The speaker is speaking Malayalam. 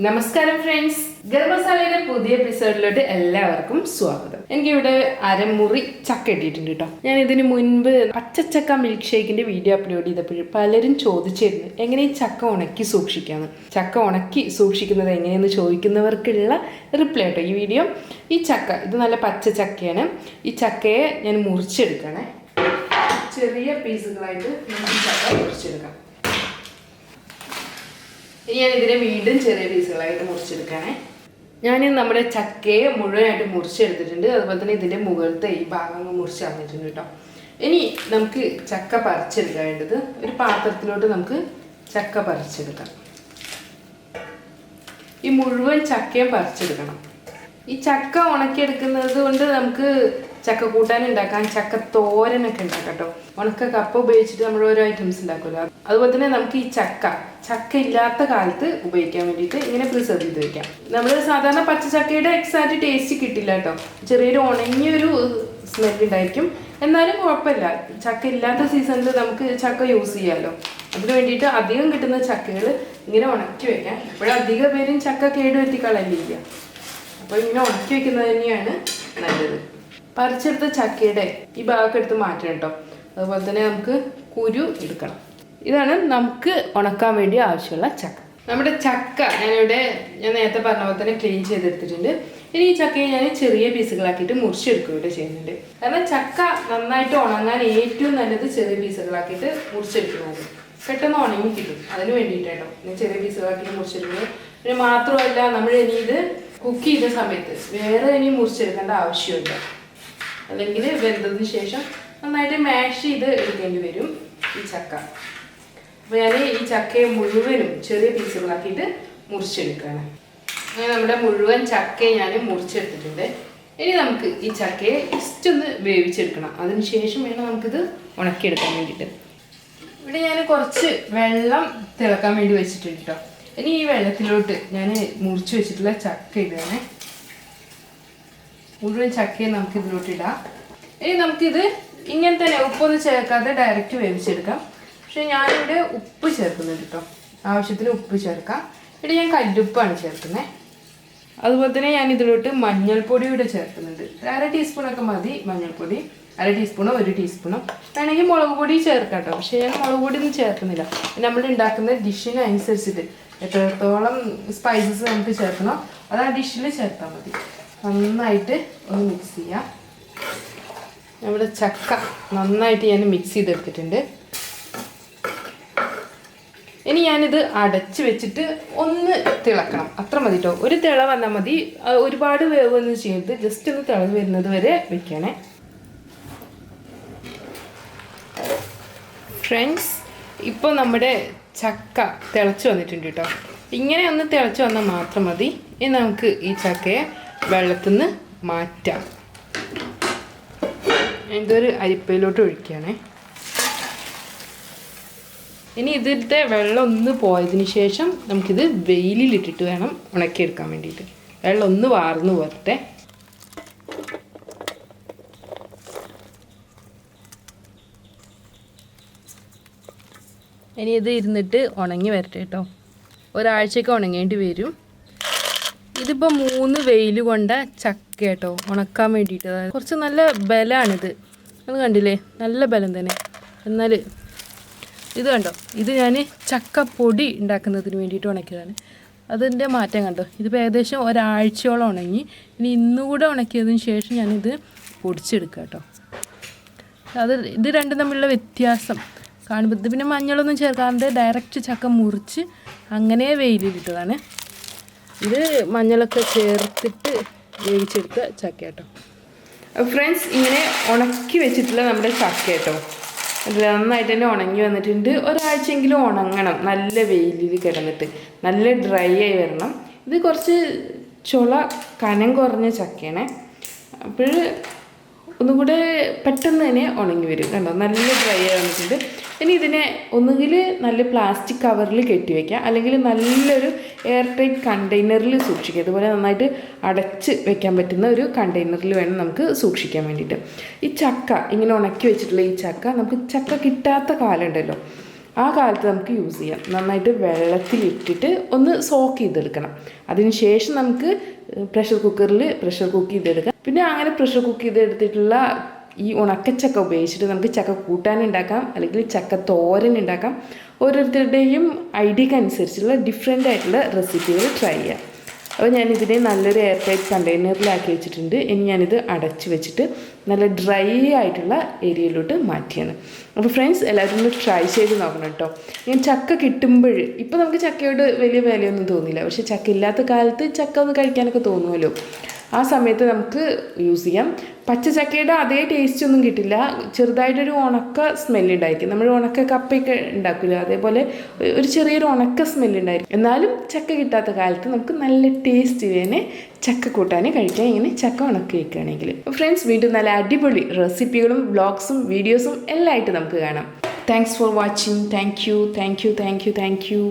നമസ്കാരം ഫ്രണ്ട്സ്, ഗരം മസാലയുടെ പുതിയ എപ്പിസോഡിലോട്ട് എല്ലാവർക്കും സ്വാഗതം. എനിക്കിവിടെ അരമുറി ചക്ക ഇട്ടിട്ടുണ്ട് കേട്ടോ. ഞാൻ ഇതിന് മുൻപ് പച്ചച്ചക്ക മിൽക്ക് ഷേക്കിന്റെ വീഡിയോ അപ്ലോഡ് ചെയ്തപ്പോൾ പലരും ചോദിച്ചിരുന്നു എങ്ങനെ ഈ ചക്ക ഉണക്കി സൂക്ഷിക്കാന്ന്. ചക്ക ഉണക്കി സൂക്ഷിക്കുന്നത് എങ്ങനെയെന്ന് ചോദിക്കുന്നവർക്കുള്ള റിപ്ലൈ കേട്ടോ ഈ വീഡിയോ. ഈ ചക്ക ഇത് നല്ല പച്ച ചക്കയാണ്. ഈ ചക്കയെ ഞാൻ മുറിച്ചെടുക്കണേ. ചെറിയ പീസുകളായിട്ട് ഈ ചക്ക മുറിച്ചെടുക്കാം. ഞാൻ ഇതിനെ വീണ്ടും ചെറിയ പീസുകളായിട്ട് മുറിച്ചെടുക്കണേ. ഞാൻ നമ്മുടെ ചക്കയെ മുഴുവനായിട്ട് മുറിച്ചെടുത്തിട്ടുണ്ട്. അതുപോലെ തന്നെ ഇതിൻ്റെ മുകളിലത്തെ ഈ ഭാഗം മുറിച്ച് കളഞ്ഞിട്ടുണ്ട് കേട്ടോ. ഇനി നമുക്ക് ചക്ക പറിച്ചെടുക്കാൻ വേണ്ടത് ഒരു പാത്രത്തിലോട്ട് നമുക്ക് ചക്ക പറിച്ചെടുക്കാം. ഈ മുഴുവൻ ചക്കയും പറിച്ചെടുക്കണം. ഈ ചക്ക ഉണക്കിയെടുക്കുന്നത് കൊണ്ട് നമുക്ക് ചക്ക കൂട്ടാൻ ഉണ്ടാക്കാം, ചക്ക തോരനൊക്കെ ഉണ്ടാക്കാം കേട്ടോ. ഉണക്ക കപ്പ ഉപയോഗിച്ചിട്ട് നമ്മൾ ഓരോ ഐറ്റംസ് ഉണ്ടാക്കുമല്ലോ. അതുപോലെ തന്നെ നമുക്ക് ഈ ചക്ക ഇല്ലാത്ത കാലത്ത് ഉപയോഗിക്കാൻ വേണ്ടിയിട്ട് ഇങ്ങനെ പ്രിസർവ് ചെയ്ത് വെക്കാം. നമ്മൾ സാധാരണ പച്ചച്ചക്കയുടെ എക്സാക്റ്റ് ടേസ്റ്റ് കിട്ടില്ല കേട്ടോ. ചെറിയൊരു ഉണങ്ങിയൊരു സ്മെല്ല് ഉണ്ടായിരിക്കും. എന്നാലും കുഴപ്പമില്ല. ചക്ക ഇല്ലാത്ത സീസണിൽ നമുക്ക് ചക്ക യൂസ് ചെയ്യാമല്ലോ. അതിന് വേണ്ടിയിട്ട് അധികം കിട്ടുന്ന ചക്കകൾ ഇങ്ങനെ ഉണക്കി വെക്കാം. ഇപ്പോഴധികം പേരും ചക്ക കേടുവരുത്തി കളയില്ല. അപ്പോൾ ഇങ്ങനെ ഉണക്കി വെക്കുന്നത് തന്നെയാണ് നല്ലത്. പറിച്ചെടുത്ത ചക്കയുടെ ഈ ഭാഗമൊക്കെ എടുത്ത് മാറ്റണം കേട്ടോ. അതുപോലെ തന്നെ നമുക്ക് കുരു എടുക്കണം. ഇതാണ് നമുക്ക് ഉണക്കാൻ വേണ്ടി ആവശ്യമുള്ള ചക്ക. നമ്മുടെ ചക്ക ഞാൻ നേരത്തെ പറഞ്ഞ പോലെ തന്നെ ക്ലീൻ ചെയ്തെടുത്തിട്ടുണ്ട്. ഇനി ഈ ചക്കയെ ഞാൻ ചെറിയ പീസുകളാക്കിയിട്ട് മുറിച്ചെടുക്കുകയും ചെയ്യുന്നുണ്ട്. കാരണം ചക്ക നന്നായിട്ട് ഉണങ്ങാൻ ഏറ്റവും നല്ലത് ചെറിയ പീസുകളാക്കിയിട്ട് മുറിച്ചെടുക്കുന്നത്. പെട്ടെന്ന് ഉണങ്ങി കിട്ടും. അതിന് വേണ്ടിയിട്ടാട്ടോ ഞാൻ ചെറിയ പീസുകളാക്കിയിട്ട് മുറിച്ചെടുക്കുന്നത്. പിന്നെ മാത്രമല്ല, നമ്മൾ ഇനി ഇത് കുക്ക് ചെയ്ത സമയത്ത് വേറെ ഇനി മുറിച്ചെടുക്കേണ്ട ആവശ്യമില്ല. അല്ലെങ്കിൽ വെന്തതിന് ശേഷം നന്നായിട്ട് മാഷ് ചെയ്ത് എടുക്കേണ്ടി വരും ഈ ചക്ക. അപ്പോൾ ഞാൻ ഈ ചക്കയെ മുഴുവനും ചെറിയ പീസുകളാക്കിയിട്ട് മുറിച്ചെടുക്കുകയാണ്. അങ്ങനെ നമ്മുടെ മുഴുവൻ ചക്കയെ ഞാൻ മുറിച്ചെടുത്തിട്ടുണ്ട്. ഇനി നമുക്ക് ഈ ചക്കയെ ജസ്റ്റ് ഒന്ന് വേവിച്ചെടുക്കണം. അതിന് ശേഷം വേണം നമുക്കിത് ഉണക്കിയെടുക്കാൻ വേണ്ടിയിട്ട്. ഇവിടെ ഞാൻ കുറച്ച് വെള്ളം തിളക്കാൻ വേണ്ടി വെച്ചിട്ടുണ്ട് കേട്ടോ. ഇനി ഈ വെള്ളത്തിലോട്ട് ഞാൻ മുറിച്ച് വെച്ചിട്ടുള്ള ചക്ക ഇടുകയാണ്. മുഴുവൻ ചക്കയെ നമുക്ക് ഇതിലോട്ട് ഇടാം. ഇനി നമുക്കിത് ഇങ്ങനെ തന്നെ ഉപ്പൊന്നും ചേർക്കാതെ ഡയറക്റ്റ് വേവിച്ചെടുക്കാം. പക്ഷെ ഞാനിവിടെ ഉപ്പ് ചേർക്കുന്നുണ്ട് കേട്ടോ. ആവശ്യത്തിന് ഉപ്പ് ചേർക്കാം. ഇവിടെ ഞാൻ കല്ലുപ്പാണ് ചേർക്കുന്നത്. അതുപോലെ തന്നെ ഞാൻ ഇതിലോട്ട് മഞ്ഞൾപ്പൊടി കൂടെ ചേർക്കുന്നുണ്ട്. 1/2 ടീസ്പൂണൊക്കെ മതി മഞ്ഞൾപ്പൊടി. 1/2 ടീസ്പൂണോ 1 ടീസ്പൂണോ വേണമെങ്കിൽ മുളക് പൊടി ചേർക്കാം കേട്ടോ. പക്ഷേ ഞാൻ മുളക് പൊടി ഒന്നും ചേർക്കുന്നില്ല. നമ്മൾ ഉണ്ടാക്കുന്ന ഡിഷിനനുസരിച്ചിട്ട് എത്രത്തോളം സ്പൈസസ് നമുക്ക് ചേർക്കണോ അത് ആ ഡിഷിൽ ചേർത്താൽ മതി. നന്നായിട്ട് ഒന്ന് മിക്സ് ചെയ്യാം. നമ്മുടെ ചക്ക നന്നായിട്ട് ഞാൻ മിക്സ് ചെയ്തെടുത്തിട്ടുണ്ട്. ഇനി ഞാനിത് അടച്ച് വെച്ചിട്ട് ഒന്ന് തിളക്കണം. അത്ര മതി കേട്ടോ. ഒരു തിള വന്നാൽ മതി. ഒരുപാട് വേവൊന്നും ചെയ്ത് ജസ്റ്റ് ഒന്ന് തിള വരുന്നത് വരെ വെക്കണേ. ഫ്രണ്ട്സ്, ഇപ്പോൾ നമ്മുടെ ചക്ക തിളച്ച് വന്നിട്ടുണ്ട് കേട്ടോ. ഇങ്ങനെ ഒന്ന് തിളച്ച് വന്നാൽ മാത്രം മതി. ഇനി നമുക്ക് ഈ ചക്കയെ വെള്ളത്തിൽ നിന്ന് മാറ്റാം. ഇതൊരു അരിപ്പയിലോട്ട് ഒഴിക്കുകയാണേ. ഇനി ഇതിൻ്റെ വെള്ളം ഒന്ന് പോയതിന് ശേഷം നമുക്കിത് വെയിലിലിട്ടിട്ട് വേണം ഉണക്കിയെടുക്കാൻ വേണ്ടിയിട്ട്. വെള്ളം ഒന്ന് വാർന്നു പോരട്ടെ. ഇനി ഇത് ഇരുന്നിട്ട് ഉണങ്ങി വരട്ടെ കേട്ടോ. ഒരാഴ്ചയൊക്കെ ഉണങ്ങേണ്ടി വരും. ഇതിപ്പോൾ 3 വെയിൽ കൊണ്ട ചക്ക കേട്ടോ ഉണക്കാൻ വേണ്ടിയിട്ട്. കുറച്ച് നല്ല ബലമാണിത്. അത് കണ്ടില്ലേ, നല്ല ബലം തന്നെ. എന്നാൽ ഇത് കണ്ടോ, ഇത് ഞാൻ ചക്കപ്പൊടി ഉണ്ടാക്കുന്നതിന് വേണ്ടിയിട്ട് ഉണക്കിയതാണ്. അതിൻ്റെ മാറ്റം കണ്ടോ. ഇതിപ്പോൾ ഏകദേശം ഒരാഴ്ചയോളം ഉണങ്ങി. ഇനി ഇന്നുകൂടെ ഉണക്കിയതിന് ശേഷം ഞാനിത് പൊടിച്ചെടുക്കാം കേട്ടോ. ഇത് രണ്ടും തമ്മിലുള്ള വ്യത്യാസം കാണുമ്പോൾ ഇത് പിന്നെ മഞ്ഞളൊന്നും ചേർക്കാതെ ഡയറക്റ്റ് ചക്ക മുറിച്ച് അങ്ങനെ വെയിലിട്ടതാണ്. ഇത് മഞ്ഞളൊക്കെ ചേർത്തിട്ട് വേവിച്ചെടുത്ത ചക്ക കേട്ടോ. ഫ്രണ്ട്സ്, ഇങ്ങനെ ഉണക്കി വെച്ചിട്ടുള്ള നമ്മുടെ ചക്ക കേട്ടോ അത് നന്നായിട്ട് തന്നെ ഉണങ്ങി വന്നിട്ടുണ്ട്. ഒരാഴ്ചയെങ്കിലും ഉണങ്ങണം നല്ല വെയിലിൽ കിടന്നിട്ട്. നല്ല ഡ്രൈ ആയി വരണം. ഇത് കുറച്ച് കനം കുറഞ്ഞ ചക്കയാണ്. അപ്പോൾ ഒന്നുകൂടെ പെട്ടെന്ന് തന്നെ ഉണങ്ങി വരും കണ്ടോ. നല്ല ഡ്രൈ ആയി വന്നിട്ടുണ്ട്. ഇനി ഇതിനെ ഒന്നുകിൽ നല്ല പ്ലാസ്റ്റിക് കവറിൽ കെട്ടി വയ്ക്കാം, അല്ലെങ്കിൽ നല്ലൊരു എയർ ടൈറ്റ് കണ്ടെയ്നറിൽ സൂക്ഷിക്കുക. അതുപോലെ നന്നായിട്ട് അടച്ച് വെക്കാൻ പറ്റുന്ന ഒരു കണ്ടെയ്നറിൽ വേണം നമുക്ക് സൂക്ഷിക്കാൻ വേണ്ടിയിട്ട്. ഈ ചക്ക ഇങ്ങനെ ഉണക്കി വെച്ചിട്ടുള്ള ഈ ചക്ക നമുക്ക് ചക്ക കിട്ടാത്ത കാലം ഉണ്ടല്ലോ. ആ കാലത്ത് നമുക്ക് യൂസ് ചെയ്യാം. നന്നായിട്ട് വെള്ളത്തിലിട്ടിട്ട് ഒന്ന് സോക്ക് ചെയ്തെടുക്കണം. അതിനുശേഷം നമുക്ക് പ്രഷർ കുക്ക് ചെയ്തെടുക്കാം. പിന്നെ അങ്ങനെ പ്രഷർ കുക്ക് ചെയ്തെടുത്തിട്ടുള്ള ഈ ഉണക്കച്ചക്ക ഉപയോഗിച്ചിട്ട് നമുക്ക് ചക്ക കൂട്ടാൻ ഉണ്ടാക്കാം, അല്ലെങ്കിൽ ചക്ക തോരൻ ഉണ്ടാക്കാം. ഓരോരുത്തരുടെയും ഐഡിയക്ക് അനുസരിച്ചുള്ള ഡിഫറെൻ്റ് ആയിട്ടുള്ള റെസിപ്പികൾ ട്രൈ ചെയ്യാം. അപ്പോൾ ഞാനിതിനെ നല്ലൊരു എയർ ടൈറ്റ് കണ്ടെയ്നറിലാക്കി വെച്ചിട്ടുണ്ട്. ഇനി ഞാനിത് അടച്ച് വെച്ചിട്ട് നല്ല ഡ്രൈ ആയിട്ടുള്ള ഏരിയയിലോട്ട് മാറ്റിയാണ്. അപ്പോൾ ഫ്രണ്ട്സ്, എല്ലാവരും ഒന്ന് ട്രൈ ചെയ്ത് നോക്കണം കേട്ടോ. ഞാൻ ചക്ക കിട്ടുമ്പോൾ, ഇപ്പോൾ നമുക്ക് ചക്കയോട് വലിയ വിലയൊന്നും തോന്നില്ല, പക്ഷേ ചക്ക ഇല്ലാത്ത കാലത്ത് ചക്ക ഒന്ന് കഴിക്കാനൊക്കെ തോന്നുമല്ലോ. ആ സമയത്ത് നമുക്ക് യൂസ് ചെയ്യാം. പച്ചച്ചക്കയുടെ അതേ ടേസ്റ്റ് ഒന്നും കിട്ടില്ല, ചെറുതായിട്ടൊരു ഉണക്ക സ്മെല്ലുണ്ടായിരിക്കും. നമ്മൾ ഉണക്ക കപ്പയൊക്കെ ഉണ്ടാക്കില്ല, അതേപോലെ ഒരു ചെറിയൊരു ഉണക്ക സ്മെല്ലുണ്ടായിരിക്കും. എന്നാലും ചക്ക കിട്ടാത്ത കാലത്ത് നമുക്ക് നല്ല ടേസ്റ്റ് തന്നെ ചക്ക കൂട്ടാൻ കഴിക്കാം, ഇങ്ങനെ ചക്ക ഉണക്കി വയ്ക്കുകയാണെങ്കിൽ. ഫ്രണ്ട്സ്, വീണ്ടും നല്ല അടിപൊളി റെസിപ്പികളും വ്ളോഗ്സും വീഡിയോസും എല്ലാം ആയിട്ട് നമുക്ക് കാണാം. Thanks for watching. Thank you.